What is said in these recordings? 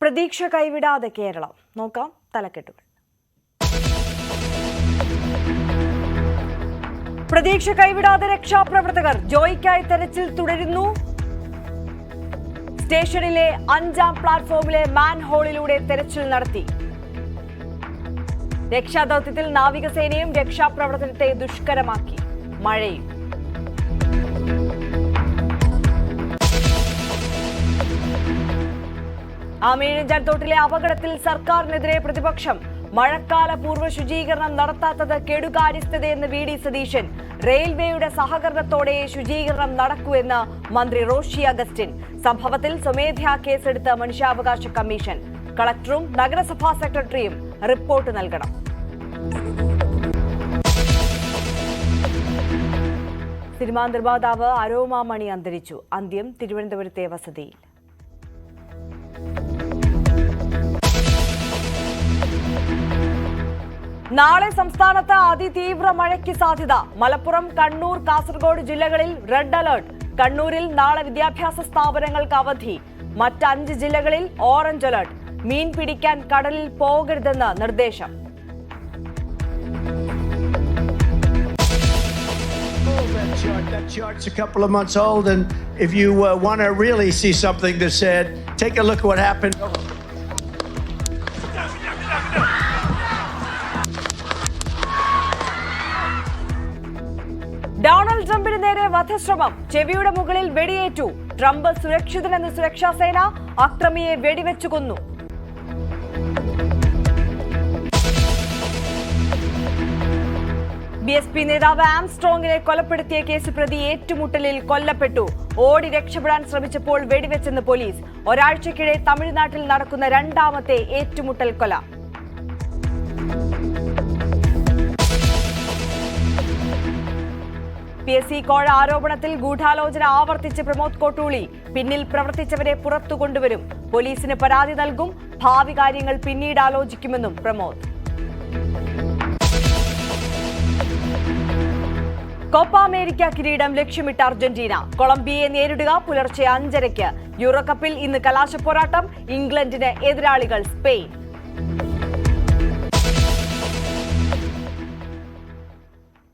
പ്രതീക്ഷ കൈവിടാതെ കേരളം. നോക്കാം തലക്കെട്ടുകൾ. പ്രതീക്ഷ കൈവിടാതെ രക്ഷാപ്രവർത്തകർ. ജോയിക്കായി തെരച്ചിൽ തുടരുന്നു. സ്റ്റേഷനിലെ 5ാം പ്ലാറ്റ്ഫോമിലെ മാൻഹോളിലൂടെ തെരച്ചിൽ നടത്തി. രക്ഷാദൌത്യത്തിൽ നാവികസേനയും രക്ഷാപ്രവർത്തനത്തെ ദുഷ്കരമാക്കി. മഴയും. ആമയിഴഞ്ചാൻ തോട്ടിലെ അപകടത്തിൽ സർക്കാരിനെതിരെ പ്രതിപക്ഷം. മഴക്കാല പൂർവ്വ ശുചീകരണം നടത്താത്തത് കെടുകാര്യസ്ഥതയെന്ന് വി ഡി സതീശൻ. റെയിൽവേയുടെ സഹകരണത്തോടെ ശുചീകരണം നടക്കൂവെന്ന് മന്ത്രി റോഷി അഗസ്റ്റിൻ. സംഭവത്തിൽ സ്വമേധയാ കേസെടുത്ത മനുഷ്യാവകാശ കമ്മീഷൻ. കളക്ടറും നഗരസഭാ സെക്രട്ടറിയും റിപ്പോർട്ട് നൽകണം. സിനിമാ നിർമ്മാതാവ് അരോമ മണി അന്തരിച്ചു. അന്ത്യം തിരുവനന്തപുരത്തെ വസതിയിൽ. നാളെ സംസ്ഥാനത്ത് അതിതീവ്ര മഴയ്ക്ക് സാധ്യത. മലപ്പുറം, കണ്ണൂർ, കാസർഗോഡ് ജില്ലകളിൽ റെഡ് അലർട്ട്. കണ്ണൂരിൽ നാളെ വിദ്യാഭ്യാസ സ്ഥാപനങ്ങൾക്ക് അവധി. മറ്റ് 5 ജില്ലകളിൽ ഓറഞ്ച് അലർട്ട്. മീൻ പിടിക്കാൻ കടലിൽ പോകരുതെന്ന് നിർദ്ദേശം. That chart's a couple of months old, and if you want to really see something that's said, take a look at what happened. Donald ട്രംപിന് നേരെ വധശ്രമം. ചെവിയുടെ മുകളിൽ വെടിയേറ്റു. ട്രംപ് സുരക്ഷിതനെന്ന് സുരക്ഷാസേന. അക്രമിയെ വെടിവെച്ചു കൊന്നു. BSP നേതാവ് ആംസ്ട്രോങ്ങിനെ കൊലപ്പെടുത്തിയ കേസ് പ്രതി ഏറ്റുമുട്ടലിൽ കൊല്ലപ്പെട്ടു. ഓടി രക്ഷപ്പെടാൻ ശ്രമിച്ചപ്പോൾ വെടിവെച്ചെന്ന് പോലീസ്. ഒരാഴ്ചക്കിടെ തമിഴ്നാട്ടിൽ നടക്കുന്ന 2ാമത്തെ ഏറ്റുമുട്ടൽ കൊല. PSC കോഴ ആരോപണത്തിൽ ഗൂഢാലോചന ആവർത്തിച്ച് പ്രമോദ് കോട്ടൂളി. പിന്നിൽ പ്രവർത്തിച്ചവരെ പുറത്തു കൊണ്ടുവരും. പോലീസിന് പരാതി നൽകും. ഭാവി കാര്യങ്ങൾ പിന്നീട് ആലോചിക്കുമെന്നും പ്രമോദ്. കോപ്പ അമേരിക്ക കിരീടം ലക്ഷ്യമിട്ട് അർജന്റീന. കൊളംബിയയെ നേരിടുക പുലർച്ചെ 5:30. യൂറോ കപ്പിൽ ഇന്ന് കലാശപ്പോരാട്ടം. ഇംഗ്ലണ്ടിന് എതിരാളികൾ സ്പെയിൻ.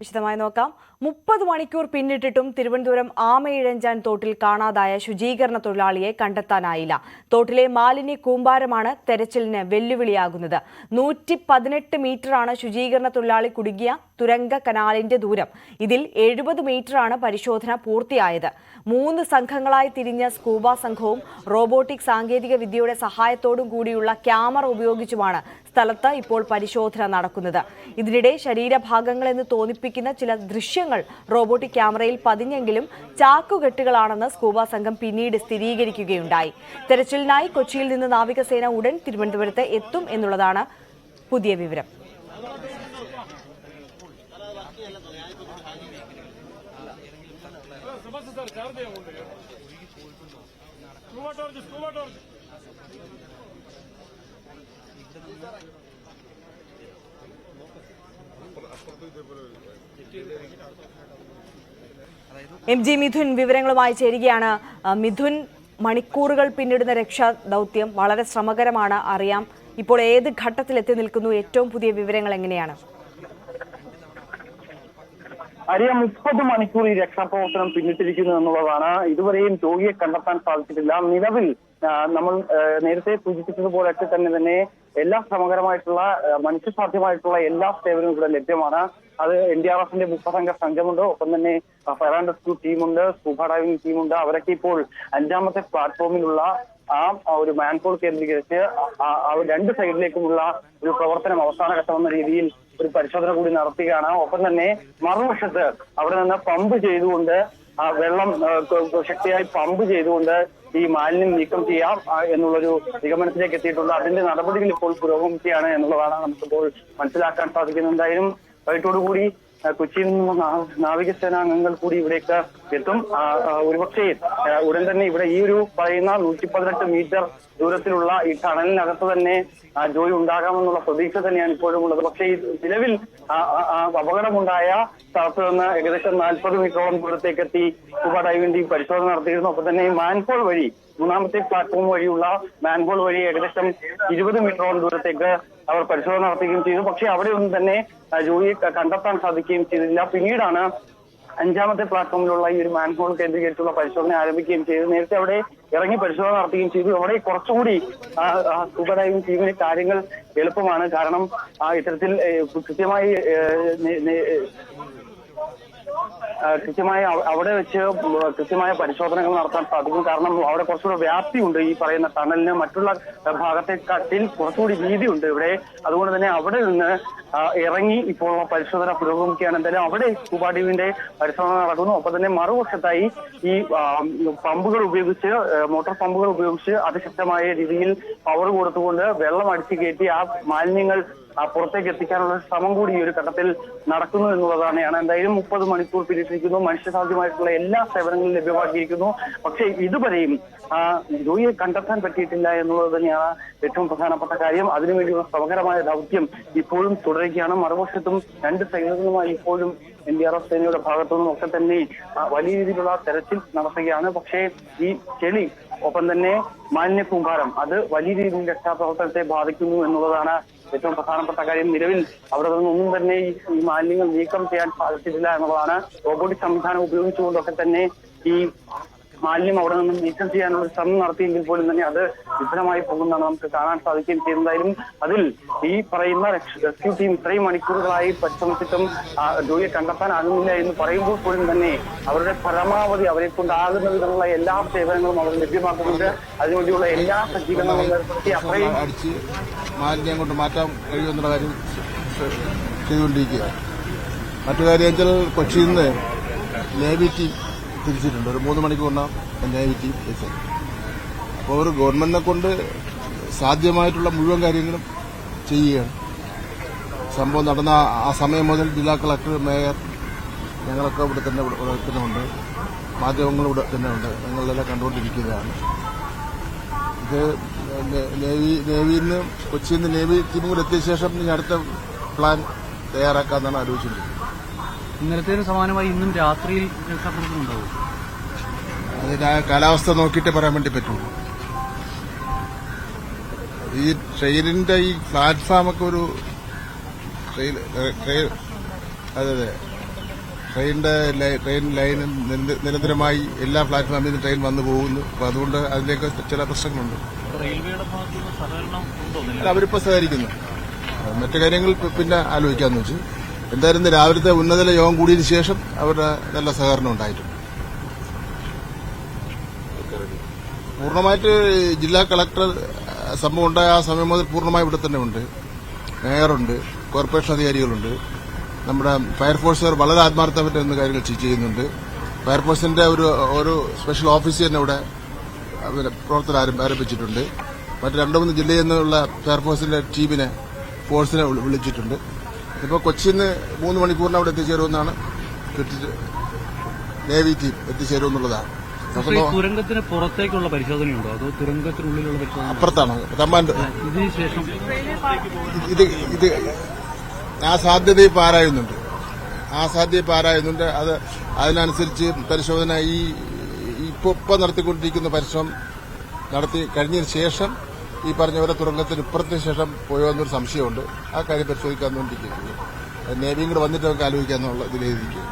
വിശദമായി നോക്കാം. 30 മണിക്കൂർ പിന്നിട്ടിട്ടും തിരുവനന്തപുരം ആമയിഴഞ്ചാൻ തോട്ടിൽ കാണാതായ ശുചീകരണ തൊഴിലാളിയെ കണ്ടെത്താനായില്ല. തോട്ടിലെ മാലിന്യ കൂമ്പാരമാണ് തെരച്ചിലിന് വെല്ലുവിളിയാകുന്നത്. 118 മീറ്ററാണ് ശുചീകരണ തൊഴിലാളി കുടുങ്ങിയ തുരങ്ക കനാലിന്റെ ദൂരം. ഇതിൽ 70 മീറ്ററാണ് പരിശോധന പൂർത്തിയായത്. 3 സംഘങ്ങളായി തിരിഞ്ഞ സ്കൂബ സംഘവും റോബോട്ടിക് സാങ്കേതിക വിദ്യയുടെ സഹായത്തോടും കൂടിയുള്ള ക്യാമറ ഉപയോഗിച്ചുമാണ് സ്ഥലത്ത് ഇപ്പോൾ പരിശോധന നടക്കുന്നത്. ഇതിനിടെ ശരീരഭാഗങ്ങളെന്ന് തോന്നിപ്പിക്കുന്ന ചില ദൃശ്യങ്ങൾ റോബോട്ടിക് ക്യാമറയിൽ പതിഞ്ഞെങ്കിലും ചാക്കുകെട്ടുകളാണെന്ന് സ്കൂബ സംഘം പിന്നീട് സ്ഥിരീകരിക്കുകയുണ്ടായി. തെരച്ചിലിനായി കൊച്ചിയിൽ നിന്ന് നാവികസേന ഉടൻ തിരുവനന്തപുരത്ത് എത്തും എന്നുള്ളതാണ് പുതിയ വിവരം. MG മിഥുൻ വിവരങ്ങളുമായി ചേരുകയാണ്. മിഥുൻ, മണിക്കൂറുകൾ പിന്നിടുന്ന രക്ഷാ ദൗത്യം വളരെ ശ്രമകരമാണ്, അറിയാം. ഇപ്പോൾ ഏത് ഘട്ടത്തിലെത്തി നിൽക്കുന്നു? ഏറ്റവും പുതിയ വിവരങ്ങൾ എങ്ങനെയാണ്? അറിയാം, 30 മണിക്കൂർ ഈ രക്ഷാപ്രവർത്തനം പിന്നിട്ടിരിക്കുന്നു എന്നുള്ളതാണ്. ഇതുവരെയും രോഗിയെ കണ്ടെത്താൻ സാധിച്ചിട്ടില്ല. നിലവിൽ നമ്മൾ നേരത്തെ സൂചിപ്പിച്ചതുപോലൊക്കെ തന്നെ എല്ലാ ശ്രമകരമായിട്ടുള്ള മനുഷ്യസാധ്യമായിട്ടുള്ള എല്ലാ സേവനവും ഇവിടെ ലഭ്യമാണ്. അത് NDRFന്റെ 30 സംഘമുണ്ട്. ഒപ്പം തന്നെ ഫയർ ആൻഡ് റെസ്ക്യൂ ടീമുണ്ട്, സ്കൂബ ഡൈവിംഗ് ടീമുണ്ട്. അവരൊക്കെ ഇപ്പോൾ 5ാമത്തെ പ്ലാറ്റ്ഫോമിലുള്ള ആ ഒരു മാൻഹോൾ കേന്ദ്രീകരിച്ച് 2 സൈഡിലേക്കുമുള്ള ഒരു പ്രവർത്തനം അവസാന ഘട്ടമെന്ന രീതിയിൽ ഒരു പരിശോധന കൂടി നടത്തുകയാണ്. ഒപ്പം തന്നെ മറുവശത്ത് അവിടെ നിന്ന് പമ്പ് ചെയ്തുകൊണ്ട് വെള്ളം ശക്തിയായി പമ്പ് ചെയ്തുകൊണ്ട് ഈ മാലിന്യം നീക്കം ചെയ്യാം എന്നുള്ളൊരു നിഗമനത്തിലേക്ക് എത്തിയിട്ടുണ്ട്. അതിന്റെ നടപടികൾ ഇപ്പോൾ പുരോഗമിക്കുകയാണ് എന്നുള്ളതാണ് നമുക്കിപ്പോൾ മനസ്സിലാക്കാൻ സാധിക്കുന്നത്. എന്തായാലും വൈകിട്ടോടുകൂടി കൊച്ചിയിൽ നിന്ന് നാവികസേനാ അംഗങ്ങൾ കൂടി ഇവിടേക്ക് എത്തും. ഒരുപക്ഷെ ഉടൻ തന്നെ ഇവിടെ ഈ ഒരു പറയുന്ന 118 മീറ്റർ ദൂരത്തിലുള്ള ഈ ടണലിനകത്ത് തന്നെ ജോയി ഉണ്ടാകാമെന്നുള്ള പ്രതീക്ഷ തന്നെയാണ് ഇപ്പോഴും ഉള്ളത്. പക്ഷേ ഈ നിലവിൽ അപകടമുണ്ടായ സ്ഥലത്ത് നിന്ന് ഏകദേശം 40 മീറ്ററോളം ദൂരത്തേക്ക് എത്തി സ്കൂബ ഡൈവിംഗ് ടീം പരിശോധന നടത്തിയിരുന്നു. ഒപ്പം തന്നെ മാൻഹോൾ വഴി 3ാമത്തെ പ്ലാറ്റ്ഫോം വഴിയുള്ള മാൻഹോൾ വഴി ഏകദേശം 20 മീറ്ററോളം ദൂരത്തേക്ക് അവർ പരിശോധന നടത്തുകയും ചെയ്തു. പക്ഷേ അവിടെ ഒന്നും തന്നെ ജോയിയെ കണ്ടെത്താൻ സാധിക്കുകയും ചെയ്തില്ല. പിന്നീടാണ് 5ാമത്തെ പ്ലാറ്റ്ഫോമിലുള്ള ഈ ഒരു മാൻഹോൾ കേന്ദ്രീകരിച്ചുള്ള പരിശോധന ആരംഭിക്കുകയും ചെയ്തു. നേരത്തെ അവിടെ ഇറങ്ങി പരിശോധന നടത്തുകയും ചെയ്തു. അവിടെ കുറച്ചുകൂടി സ്കൂബ ഡൈവിംഗ് ടീമിന് കാര്യങ്ങൾ എളുപ്പമാണ്. കാരണം ഇത്തരത്തിൽ കൃത്യമായി അവിടെ വെച്ച് കൃത്യമായ പരിശോധനകൾ നടത്താൻ സാധിക്കും. കാരണം അവിടെ കുറച്ചുകൂടെ വ്യാപ്തിയുണ്ട് ഈ പറയുന്ന ടണലിന്. മറ്റുള്ള ഭാഗത്തെക്കാട്ടിൽ കുറച്ചുകൂടി വീതിയുണ്ട് ഇവിടെ. അതുകൊണ്ട് തന്നെ അവിടെ നിന്ന് ഇറങ്ങി ഇപ്പോൾ പരിശോധന പുരോഗമിക്കുകയാണ്. എന്തായാലും അവിടെ സ്കൂബ ഡൈവിന്റെ പരിശോധന നടക്കുന്നു. ഒപ്പം തന്നെ മറുവശത്തായി ഈ പമ്പുകൾ ഉപയോഗിച്ച് മോട്ടോർ പമ്പുകൾ ഉപയോഗിച്ച് അതിശക്തമായ രീതിയിൽ പവർ കൊടുത്തുകൊണ്ട് വെള്ളം അടിച്ചു കയറ്റി ആ മാലിന്യങ്ങൾ പുറത്തേക്ക് എത്തിക്കാനുള്ള ശ്രമം കൂടി ഈ ഒരു ഘട്ടത്തിൽ നടക്കുന്നു എന്നുള്ളതാണ്. എന്തായാലും 30 മണിക്കൂർ പിന്നിട്ടിരിക്കുന്നു. മനുഷ്യസാധ്യമായിട്ടുള്ള എല്ലാ സേവനങ്ങളും ലഭ്യമാക്കിയിരിക്കുന്നു. പക്ഷേ ഇതുവരെയും ജോയിയെ കണ്ടെത്താൻ പറ്റിയിട്ടില്ല എന്നുള്ളത് തന്നെയാണ് ഏറ്റവും പ്രധാനപ്പെട്ട കാര്യം. അതിനുവേണ്ടിയുള്ള ശ്രമകരമായ ദൗത്യം ഇപ്പോഴും തുടരുകയാണ്. മറുവശത്തും 2 സൈനികങ്ങളുമായി ഇപ്പോഴും NDRF സേനയുടെ ഭാഗത്തുനിന്നും ഒക്കെ തന്നെ വലിയ രീതിയിലുള്ള തെരച്ചിൽ നടത്തുകയാണ്. പക്ഷേ ഈ ചെളി ഒപ്പം തന്നെ മാലിന്യ കൂമ്പാരം അത് വലിയ രീതിയിൽ രക്ഷാപ്രവർത്തനത്തെ ബാധിക്കുന്നു എന്നുള്ളതാണ് ഏറ്റവും പ്രധാനപ്പെട്ട കാര്യം. നിലവിൽ അവിടെ നിന്നൊന്നും തന്നെ ഈ മാലിന്യങ്ങൾ നീക്കം ചെയ്യാൻ സാധിച്ചിട്ടില്ല എന്നുള്ളതാണ്. റോബോട്ടിക് സംവിധാനം ഉപയോഗിച്ചുകൊണ്ടൊക്കെ തന്നെ ഈ മാലിന്യം അവിടെ നിന്നും നീക്കം ചെയ്യാനുള്ള ശ്രമം നടത്തിയെങ്കിൽ പോലും തന്നെ അത് വിഫലമായി പോകുന്നതാണ് നമുക്ക് കാണാൻ സാധിക്കുകയും ചെയ്യുന്നതായാലും അതിൽ ഈ പറയുന്ന റെസ്ക്യൂ ടീം ഇത്രയും മണിക്കൂറുകളായി പരിശ്രമിച്ചിട്ടും ജോയിയെ കണ്ടെത്താനാകുന്നില്ല എന്ന് പറയുമ്പോൾ പോലും തന്നെ അവരുടെ പരമാവധി അവരെ കൊണ്ടാകുന്ന വിധമുള്ള എല്ലാ സേവനങ്ങളും അവർ ലഭ്യമാക്കുന്നുണ്ട്. അതിനുവേണ്ടിയുള്ള എല്ലാ സജ്ജീകരണങ്ങളും ഏർപ്പെടുത്തി അത്രയും മാലിന്യം കൊണ്ട് മാറ്റാൻ കഴിയുമെന്നുള്ള കാര്യം ചെയ്തുകൊണ്ടിരിക്കുകയാണ്. മറ്റു കാര്യം വെച്ചാൽ കൊച്ചിയിൽ നിന്ന് നേവി ടീം തിരിച്ചിട്ടുണ്ട്. ഒരു 3 മണിക്കൂറിനാണ് നേവി ടീം എത്തിച്ചത്. അപ്പോൾ ഒരു ഗവൺമെന്റിനെ കൊണ്ട് സാധ്യമായിട്ടുള്ള മുഴുവൻ കാര്യങ്ങളും ചെയ്യുകയാണ്. സംഭവം നടന്ന ആ സമയം മുതൽ ജില്ലാ കളക്ടർ, മേയർ, ഞങ്ങളൊക്കെ ഇവിടെ തന്നെ ഉണ്ട്. മാധ്യമങ്ങൾ ഇവിടെ തന്നെ ഉണ്ട്. ഞങ്ങളെല്ലാം കണ്ടുകൊണ്ടിരിക്കുകയാണ്. ഇത് നേവിയിൽ നിന്ന് കൊച്ചിയിൽ നിന്ന് നേവി ടീമും കൂടെ എത്തിയ ശേഷം ഇനി അടുത്ത പ്ലാൻ തയ്യാറാക്കാമെന്നാണ് ആലോചിച്ചിട്ടുള്ളത്. ഇന്നലത്തേന് സമാനമായി ഇന്നും രാത്രിയിൽ രക്ഷാപ്രവർത്തനമുണ്ടാവും. അതിന് കാലാവസ്ഥ നോക്കിയിട്ടേ പറയാൻ വേണ്ടി പറ്റുള്ളൂ. ഈ ട്രെയിനിന്റെ ഈ പ്ലാറ്റ്ഫോമൊക്കെ ഒരു അതെ ട്രെയിൻ ലൈൻ നിരന്തരമായി എല്ലാ പ്ലാറ്റ്ഫോമിൽ നിന്ന് ട്രെയിൻ വന്നു പോകുന്നു. അപ്പൊ അതുകൊണ്ട് അതിലേക്ക് ചില പ്രശ്നങ്ങളുണ്ട്. റെയിൽവേയുടെ ഭാഗത്തുനിന്ന് സഹകരണം ഉണ്ടോ? അവരിപ്പോ സഹകരിക്കുന്നു. മറ്റു കാര്യങ്ങൾ പിന്നെ ആലോചിക്കാന്ന് വെച്ചു. എന്തായാലും രാവിലത്തെ ഉന്നതതല യോഗം കൂടിയതിനു ശേഷം അവരുടെ നല്ല സഹകരണം ഉണ്ടായിട്ടുണ്ട്. പൂർണ്ണമായിട്ട് ജില്ലാ കളക്ടർ സംഭവം ഉണ്ടായ ആ സമയം മുതൽ പൂർണ്ണമായി ഇവിടെ തന്നെ ഉണ്ട്. മേയറുണ്ട്, കോർപ്പറേഷൻ അധികാരികളുണ്ട്, നമ്മുടെ ഫയർഫോഴ്സുകാർ വളരെ ആത്മാർത്ഥമായിട്ട് കാര്യങ്ങൾ ചെയ്യുന്നുണ്ട്. ഫയർഫോഴ്സിന്റെ ഒരു സ്പെഷ്യൽ ഓഫീസ് തന്നെ ഇവിടെ പ്രവർത്തനം ആരംഭിച്ചിട്ടുണ്ട്. മറ്റ് 2-3 ജില്ലയിൽ നിന്നുള്ള ഫയർഫോഴ്സിന്റെ ടീമിനെ ഫോഴ്സിനെ വിളിച്ചിട്ടുണ്ട്. ഇപ്പോൾ കൊച്ചിയിൽ നിന്ന് 3 മണിക്കൂറിന് അവിടെ എത്തിച്ചേരുമെന്നാണ് നേവി ടീം എത്തിച്ചേരുമെന്നുള്ളതാണ്. തുരങ്കത്തിന് പുറത്തേക്കുള്ള പരിശോധനയുണ്ടോ അതോ തുരങ്കത്തിനുള്ളിലുള്ള പരിശോധന? അപ്പുറത്താണ് കമാൻഡ്. ഇതിനുശേഷം ഇത് ആ സാധ്യത ഇപ്പോൾ ആരായുന്നുണ്ട്. അത് അതിനനുസരിച്ച് പരിശോധന ഇപ്പോൾ നടത്തിക്കൊണ്ടിരിക്കുന്ന പരിശ്രമം നടത്തി കഴിഞ്ഞതിന് ശേഷം ഈ പറഞ്ഞവരെ തുരങ്കത്തിന് ഇപ്പുറത്തിന് ശേഷം പോയോ എന്നൊരു സംശയമുണ്ട്. ആ കാര്യം പരിശോധിക്കാൻ വേണ്ടിയിരിക്കുന്നു. നേവിയും കൂടെ വന്നിട്ട് നമുക്ക് ആലോചിക്കാന്നുള്ള ഇതിലേതിരിക്കും.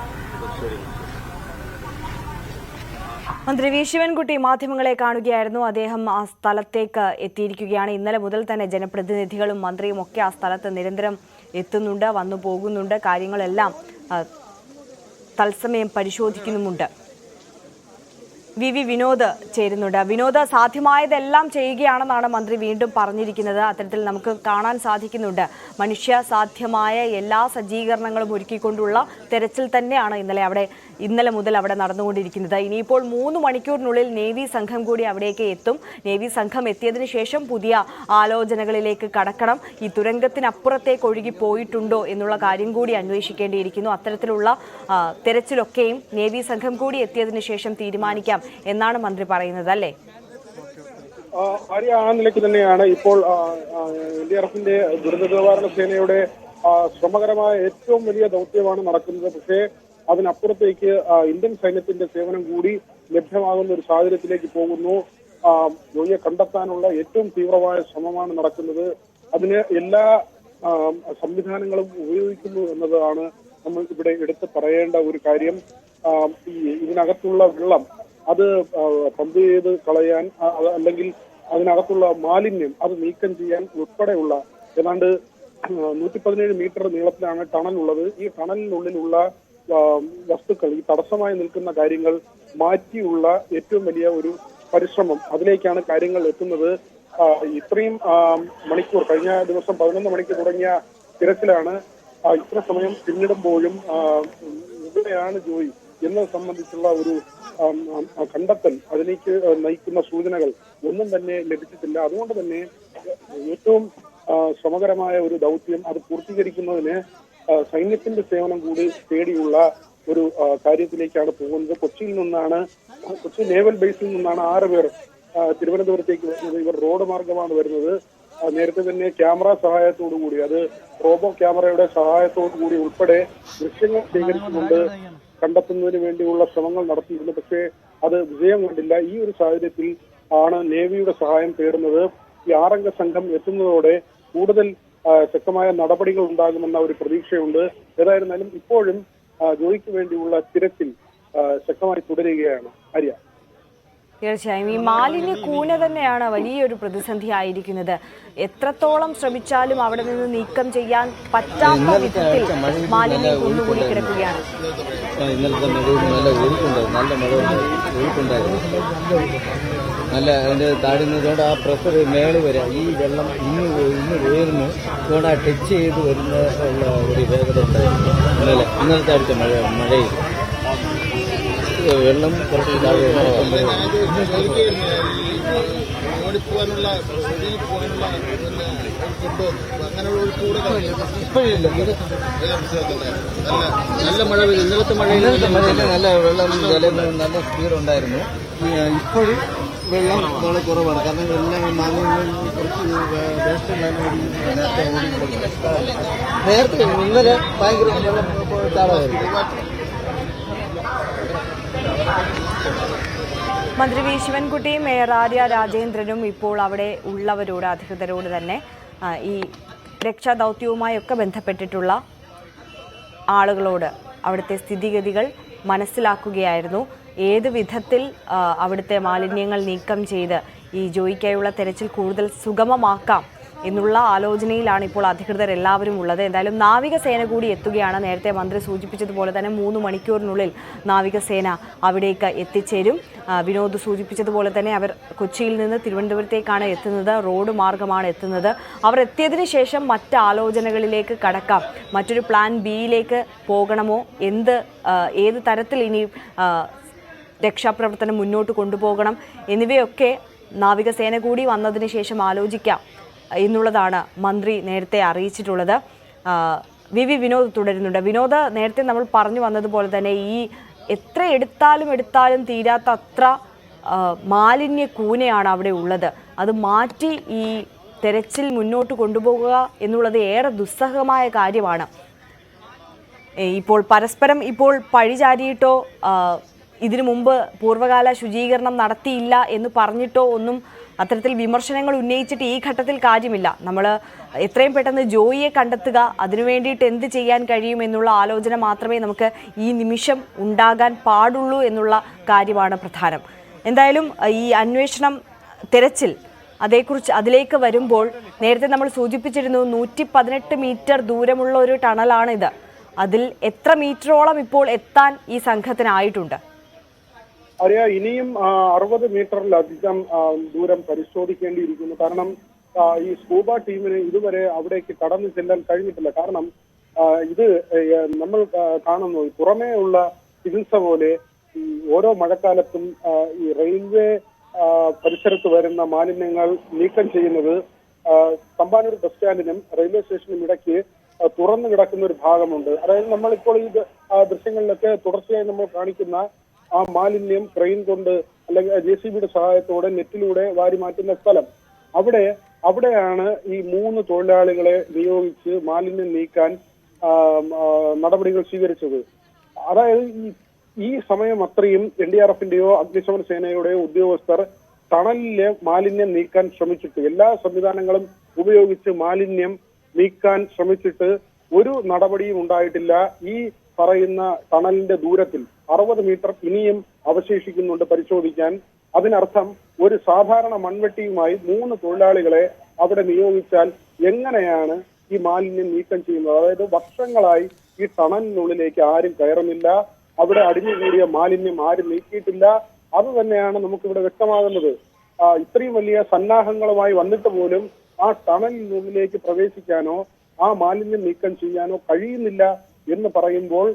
മന്ത്രി വി ശിവൻകുട്ടി മാധ്യമങ്ങളെ കാണുകയായിരുന്നു. അദ്ദേഹം ആ സ്ഥലത്തേക്ക് എത്തിയിരിക്കുകയാണ്. ഇന്നലെ മുതൽ തന്നെ ജനപ്രതിനിധികളും മന്ത്രിയും ഒക്കെ ആ സ്ഥലത്ത് നിരന്തരം എത്തുന്നുണ്ട്, വന്നു പോകുന്നുണ്ട്. കാര്യങ്ങളെല്ലാം തത്സമയം പരിശോധിക്കുന്നുമുണ്ട്. വി വിനോദ് ചേരുന്നുണ്ട്. വിനോദ്, സാധ്യമായതെല്ലാം ചെയ്യുകയാണെന്നാണ് മന്ത്രി വീണ്ടും പറഞ്ഞിരിക്കുന്നത്. അത്തരത്തിൽ നമുക്ക് കാണാൻ സാധിക്കുന്നുണ്ട്. മനുഷ്യ സാധ്യമായ എല്ലാ സജ്ജീകരണങ്ങളും ഒരുക്കിക്കൊണ്ടുള്ള തെരച്ചിൽ തന്നെയാണ് ഇന്നലെ മുതൽ അവിടെ നടന്നുകൊണ്ടിരിക്കുന്നത്. ഇനിയിപ്പോൾ 3 മണിക്കൂറിനുള്ളിൽ നേവി സംഘം കൂടി അവിടേക്ക് എത്തും. നേവി സംഘം എത്തിയതിനു ശേഷം പുതിയ ആലോചനകളിലേക്ക് കടക്കണം. ഈ തുരങ്കത്തിനപ്പുറത്തേക്ക് ഒഴുകി പോയിട്ടുണ്ടോ എന്നുള്ള കാര്യം കൂടി അന്വേഷിക്കേണ്ടിയിരിക്കുന്നു. അത്തരത്തിലുള്ള തെരച്ചിലൊക്കെയും നേവി സംഘം കൂടി എത്തിയതിനു ശേഷം തീരുമാനിക്കാം എന്നാണ് മന്ത്രി പറയുന്നത്, അല്ലേ? ആ നിലയ്ക്ക് തന്നെയാണ് ഇപ്പോൾ NDRFന്റെ ദുരന്ത നിവാരണ സേനയുടെ ശ്രമകരമായ ഏറ്റവും വലിയ ദൗത്യമാണ് നടക്കുന്നത്. പക്ഷേ അതിനപ്പുറത്തേക്ക് ഇന്ത്യൻ സൈന്യത്തിന്റെ സേവനം കൂടി ലഭ്യമാകുന്ന ഒരു സാഹചര്യത്തിലേക്ക് പോകുന്നു. ജോയിയെ കണ്ടെത്താനുള്ള ഏറ്റവും തീവ്രമായ ശ്രമമാണ് നടക്കുന്നത്. അതിന് എല്ലാ സംവിധാനങ്ങളും ഉപയോഗിക്കുന്നു എന്നതാണ് നമ്മൾ ഇവിടെ എടുത്ത് പറയേണ്ട ഒരു കാര്യം. ഇതിനകത്തുള്ള വെള്ളം അത് പമ്പ് ചെയ്ത് കളയാൻ അല്ലെങ്കിൽ അതിനകത്തുള്ള മാലിന്യം അത് നീക്കം ചെയ്യാൻ ഉൾപ്പെടെയുള്ള ഏതാണ്ട് 117 മീറ്റർ നീളത്തിലാണ് ടണലുള്ളത്. ഈ ടണലിനുള്ളിലുള്ള വസ്തുക്കൾ, ഈ തടസ്സമായി നിൽക്കുന്ന കാര്യങ്ങൾ മാറ്റിയുള്ള ഏറ്റവും വലിയ ഒരു പരിശ്രമം, അതിലേക്കാണ് കാര്യങ്ങൾ എത്തുന്നത്. ഇത്രയും മണിക്കൂർ, കഴിഞ്ഞ ദിവസം 11 മണിക്ക് തുടങ്ങിയ തിരച്ചിലാണ് ഇത്ര സമയം പിന്നിടുമ്പോഴും എവിടെയാണ് ജോയി എന്നത് സംബന്ധിച്ചുള്ള ഒരു കണ്ടെത്തൽ, അതിലേക്ക് നയിക്കുന്ന സൂചനകൾ ഒന്നും തന്നെ ലഭിച്ചിട്ടില്ല. അതുകൊണ്ട് തന്നെ ഏറ്റവും ശ്രമകരമായ ഒരു ദൗത്യം അത് പൂർത്തീകരിക്കുന്നതിന് സൈന്യത്തിന്റെ സേവനം കൂടി തേടിയുള്ള ഒരു കാര്യത്തിലേക്കാണ് പോകുന്നത്. കൊച്ചി നേവൽ ബേസിൽ നിന്നാണ് 6 പേർ തിരുവനന്തപുരത്തേക്ക് വരുന്നത്. ഇവർ റോഡ് മാർഗമാണ് വരുന്നത്. നേരത്തെ തന്നെ ക്യാമറ സഹായത്തോടു കൂടി, അത് റോബോ ക്യാമറയുടെ സഹായത്തോടു കൂടി ഉൾപ്പെടെ ദൃശ്യങ്ങൾ ശേഖരിച്ചുകൊണ്ട് കണ്ടെത്തുന്നതിന് വേണ്ടിയുള്ള ശ്രമങ്ങൾ നടത്തിയിരുന്നു. പക്ഷേ അത് വിജയം കണ്ടില്ല. ഈ ഒരു സാഹചര്യത്തിൽ ആണ് നേവിയുടെ സഹായം തേടുന്നത്. ഈ 6 അംഗ സംഘം എത്തുന്നതോടെ കൂടുതൽ ശക്തമായ നടപടികൾ ഉണ്ടാകുമെന്ന ഒരു പ്രതീക്ഷയുണ്ട്. ഏതായിരുന്നാലും ഇപ്പോഴും ജോയിക്ക് വേണ്ടിയുള്ള തിരച്ചിൽ ശക്തമായി തുടരുകയാണ്. ആര്യ, തീർച്ചയായും ഈ മാലിന്യ കൂന തന്നെയാണ് വലിയൊരു പ്രതിസന്ധി ആയിരിക്കുന്നത്. എത്രത്തോളം ശ്രമിച്ചാലും അവിടെ നിന്ന് നീക്കം ചെയ്യാൻ പറ്റാത്ത വിധത്തിൽ മാലിന്യം കുന്നുകൂടി കിടക്കുകയാണ്. ഇന്നലത്തെ മഴയിൽ നല്ല ഒഴുക്കുണ്ടായിരുന്നു. നല്ല അതിന്റെ താഴെ നിന്നുകൊണ്ട് ആ പ്രഷർ മേളിൽ വരാം. ഈ വെള്ളം ഇന്ന് ഉയർന്ന് ഇതുകൊണ്ട് ആ ടച്ച് ചെയ്ത് വരുന്ന ഉള്ള ഒരു വേഗത ഉണ്ടായിരുന്നു. ഇന്നലത്തെ അടുത്ത മഴയിൽ വെള്ളം കുറച്ച് താഴെ ഇപ്പോഴില്ല. നല്ല മഴ പെയ്തു. ഇന്നലത്തെ മഴയിൽ നല്ല വെള്ളം നല്ല സ്പീഡ് ഉണ്ടായിരുന്നു. ഇപ്പോഴും വെള്ളം വളരെ കുറവാണ്. കാരണം എല്ലാം മാലിന്യങ്ങൾ കുറച്ച് നേരത്തെ ഇന്നലെ ഭയങ്കര വെള്ളം താളമായിരുന്നു. മന്ത്രി വി ശിവൻകുട്ടിയും മേയർ ആര്യ രാജേന്ദ്രനും ഇപ്പോൾ അവിടെ ഉള്ളവരോട്, അധികൃതരോട് തന്നെ ഈ രക്ഷാദൗത്യവുമായൊക്കെ ബന്ധപ്പെട്ടിട്ടുള്ള ആളുകളോട് അവിടുത്തെ സ്ഥിതിഗതികൾ മനസ്സിലാക്കുകയായിരുന്നു. ഏത് വിധത്തിൽ അവിടുത്തെ മാലിന്യങ്ങൾ നീക്കം ചെയ്ത് ഈ ജോയിക്കായുള്ള തെരച്ചിൽ കൂടുതൽ സുഗമമാക്കാം എന്നുള്ള ആലോചനയിലാണ് ഇപ്പോൾ അധികൃതർ എല്ലാവരും ഉള്ളത്. എന്തായാലും നാവികസേന കൂടി എത്തുകയാണ്. നേരത്തെ മന്ത്രി സൂചിപ്പിച്ചതുപോലെ തന്നെ 3 മണിക്കൂറിനുള്ളിൽ നാവികസേന അവിടേക്ക് എത്തിച്ചേരും. വിനോദ് സൂചിപ്പിച്ചതുപോലെ തന്നെ അവർ കൊച്ചിയിൽ നിന്ന് തിരുവനന്തപുരത്തേക്കാണ് എത്തുന്നത്. റോഡ് മാർഗമാണ് എത്തുന്നത്. അവർ എത്തിയതിനു ശേഷം മറ്റ് ആലോചനകളിലേക്ക് കടക്കാം. മറ്റൊരു പ്ലാൻ ബിയിലേക്ക് പോകണമോ, ഏത് തരത്തിൽ ഇനി രക്ഷാപ്രവർത്തനം മുന്നോട്ട് കൊണ്ടുപോകണം എന്നിവയൊക്കെ നാവികസേന കൂടി വന്നതിന് ശേഷം ആലോചിക്കാം എന്നുള്ളതാണ് മന്ത്രി നേരത്തെ അറിയിച്ചിട്ടുള്ളത്. വി വിനോദ് തുടരുന്നുണ്ട്. വിനോദ്, നേരത്തെ നമ്മൾ പറഞ്ഞു വന്നതുപോലെ തന്നെ ഈ എത്ര എടുത്താലും തീരാത്ത അത്ര മാലിന്യ കൂനയാണ് അവിടെ ഉള്ളത്. അത് മാറ്റി ഈ തെരച്ചിൽ മുന്നോട്ട് കൊണ്ടുപോകുക എന്നുള്ളത് ഏറെ ദുസ്സഹമായ കാര്യമാണ്. ഇപ്പോൾ പരസ്പരം പഴിചാരിയിട്ടോ ഇതിനു മുമ്പ് പൂർവ്വകാല ശുചീകരണം നടത്തിയില്ല എന്ന് പറഞ്ഞിട്ടോ ഒന്നും അത്തരത്തിൽ വിമർശനങ്ങൾ ഉന്നയിച്ചിട്ട് ഈ ഘട്ടത്തിൽ കാര്യമില്ല. നമ്മൾ എത്രയും പെട്ടെന്ന് ജോയിയെ കണ്ടെത്തുക, അതിനു വേണ്ടിയിട്ട് എന്ത് ചെയ്യാൻ കഴിയും എന്നുള്ള ആലോചന മാത്രമേ നമുക്ക് ഈ നിമിഷം ഉണ്ടാകാൻ പാടുള്ളൂ എന്നുള്ള കാര്യമാണ് പ്രധാനം. എന്തായാലും ഈ അന്വേഷണം, തെരച്ചിൽ, അതിലേക്ക് വരുമ്പോൾ നേരത്തെ നമ്മൾ സൂചിപ്പിച്ചിരുന്നു 118 മീറ്റർ ദൂരമുള്ള ഒരു ടണലാണിത്. അതിൽ എത്ര മീറ്ററോളം ഇപ്പോൾ എത്താൻ ഈ സംഘത്തിനായിട്ടുണ്ട്? അറിയാ ഇനിയും 60 മീറ്ററിലധികം ദൂരം പരിശോധിക്കേണ്ടിയിരിക്കുന്നു. കാരണം ഈ സ്കൂബ ടീമിന് ഇതുവരെ അവിടേക്ക് കടന്നു ചെല്ലാൻ കഴിഞ്ഞിട്ടില്ല. കാരണം ഇത് നമ്മൾ കാണുന്നു പുറമേ ഉള്ള ചികിത്സ പോലെ ഈ ഓരോ മഴക്കാലത്തും ഈ റെയിൽവേ പരിസരത്ത് വരുന്ന മാലിന്യങ്ങൾ നീക്കം ചെയ്യുന്നത് തമ്പാനൂർ ബസ് സ്റ്റാൻഡിനും റെയിൽവേ സ്റ്റേഷനും ഇടയ്ക്ക് തുറന്നു കിടക്കുന്ന ഒരു ഭാഗമുണ്ട്. അതായത് നമ്മളിപ്പോൾ ഈ ദൃശ്യങ്ങളിലൊക്കെ തുടർച്ചയായി നമ്മൾ കാണിക്കുന്ന ആ മാലിന്യം ക്രെയിൻ കൊണ്ട് അല്ലെങ്കിൽ JCBയുടെ സഹായത്തോടെ നെറ്റിലൂടെ വാരി മാറ്റുന്ന സ്ഥലം, അവിടെയാണ് ഈ 3 തൊഴിലാളികളെ നിയോഗിച്ച് മാലിന്യം നീക്കാൻ നടപടികൾ സ്വീകരിച്ചത്. അതായത് ഈ സമയം അത്രയും NDRFന്റെയോ അഗ്നിശമന സേനയുടെയോ ഉദ്യോഗസ്ഥർ ടണലിലെ മാലിന്യം നീക്കാൻ ശ്രമിച്ചിട്ട് എല്ലാ സംവിധാനങ്ങളും ഉപയോഗിച്ച് മാലിന്യം നീക്കാൻ ശ്രമിച്ചിട്ട് ഒരു നടപടിയും ഉണ്ടായിട്ടില്ല. ഈ പറയുന്ന ടണലിന്റെ ദൂരത്തിൽ 60 മീറ്റർ ഇനിയും അവശേഷിക്കുന്നുണ്ട് പരിശോധിക്കാൻ. അതിനർത്ഥം ഒരു സാധാരണ മൺവെട്ടിയുമായി 3 തൊഴിലാളികളെ അവിടെ നിയോഗിച്ചാൽ എങ്ങനെയാണ് ഈ മാലിന്യം നീക്കം ചെയ്യുന്നത്? അതായത് വർഷങ്ങളായി ഈ ടണലിനുള്ളിലേക്ക് ആരും കയറുന്നില്ല, അവിടെ അടിഞ്ഞുകൂടിയ മാലിന്യം ആരും നീക്കിയിട്ടില്ല. അത് തന്നെയാണ് നമുക്കിവിടെ വ്യക്തമാകുന്നത്. ഇത്രയും വലിയ സന്നാഹങ്ങളുമായി വന്നിട്ട് പോലും ആ ടണലിനുള്ളിലേക്ക് പ്രവേശിക്കാനോ ആ മാലിന്യം നീക്കം ചെയ്യാനോ കഴിയുന്നില്ല എന്ന് പറയുമ്പോൾ